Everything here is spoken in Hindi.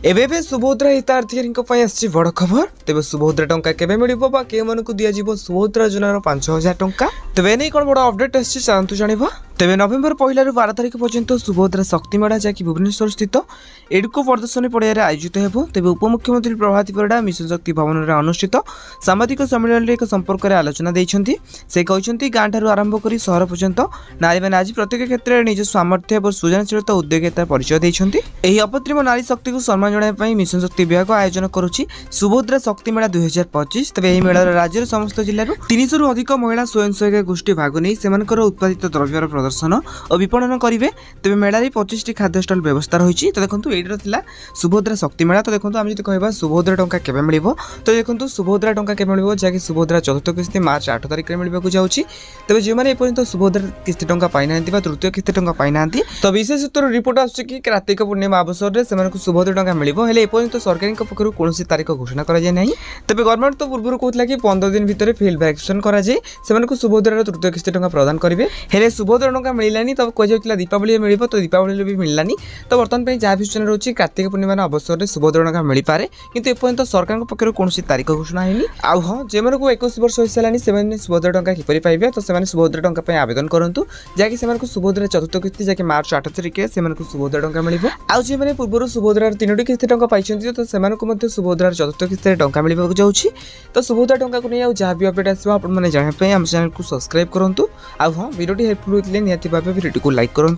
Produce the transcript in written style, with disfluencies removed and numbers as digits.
एबे सुभद्रा हिताधिकारी आसी बड़ खबर। तेज सुभद्रा टंका केबे मिलिबो बा के मानकु दिया जिवो सुभद्रा योजनार 5000 टंका। तेबे नै कोन बड़ अपडेट आसी चाहतु जानिबा। तेबे नवेम्बर 1 रु 12 तारिख पर्यंत सुभद्रा शक्ति मेला जाकि भुवनेश्वर स्थित एडको प्रदर्शनी पड़िया आयोजित हेबो। तेबे उपमुख्यमंत्री प्रभाती परिडा मिशन शक्ति भवन रे अनुष्ठित सामाजिक सम्मेलन रे एक संपर्क रे आलोचना दैछंती। से कहछंती गां ठारू आरंभ करी शहर पर्यंत नारी माने आज प्रत्येक क्षेत्र रे निज सामर्थ्य और सृजनशीलता उद्योगिता परिचय दैछंती। एही अपत्रिम नारी शक्ति को सम्मान जणाय पई मिशन शक्ति विभाग आयोजन करूची सुभद्रा शक्ति मेला 2025। तेबे एही मेला राज्यर समस्त जिल्ला 300 रु अधिक महिला स्वयं सहायक गोष्ठी भाग नै सेमानकर उत्पादित द्रव्यर प्रदर्शन और विपणन करेंगे। तेज मेला 25 टी खाद्य स्टल व्यवस्था रही। तो देखो ये सुभद्रा शक्ति मेला। तो देखो आम जो कह सुभद्रा टंका केबे मिलिबो, तो देखो सुभद्रा टंका केबे मिलिबो जहाँकि सुभद्रा चतुर्थ किस्ती मार्च 8 तारिख में मिलवाक जाऊँगी। तेज जो मैंने एपर्यंत सुभद्रा किस्ती टंका पाई ना तृतीय किस्ती टंका पाई ना, तो विशेष सूत्र रिपोर्ट आसुची कि कार्तिक पूर्णिमा अवसर में से सुभद्रा टंका मिलिबो। हेले एपर्यंत सरकार पक्षर कौन तारीख घोषणा करा जाय नहीं। तेज गवर्नमेंट तो पूर्व कहला कि 15 दिन भितर फील्ड वैक्सीन करा जाय से सुभद्रा तृतीय किस्ती टंका प्रदान करेंगे। हेले सुभद्रा टंका मिलानी तो कह दीपावली मिल तो दीपावली भी मिलानी। तो बर्तमान जहाँ भी सूचना रही कार्तिक पूर्णिमा अवसर में सुभद्रा टंका मिल पारे, किंतु एपर्यंत सरकार पक्षर कौन तारीख घोषणा है। आउ हाँ जो 21 वर्ष हो सारानी से सुभद्रा टंका किपरि पाइबे, तो से सुभद्रा टंका आवेदन करूँ जहाँकि सुभद्रा चतुर्थ किस्ती जहाँकि मार्च 8 तारिख से सुभद्रा टंका मिल। आउ जो मैंने पूर्व सुभद्रार 3टी किस्ती टंका पाई तो से सुभद्रार चतुर्थ किस्ती टंका मिलवाक जाऊँगी। तो सुभद्रा टंका को नहीं जहाँ भी अपडेट आसो आपने जानापी आम चैनल को सब्सक्राइब करूँ। आउ हाँ वीडियो हेल्पफुल होते निहाती भाव वीडियो को लाइक करूँ।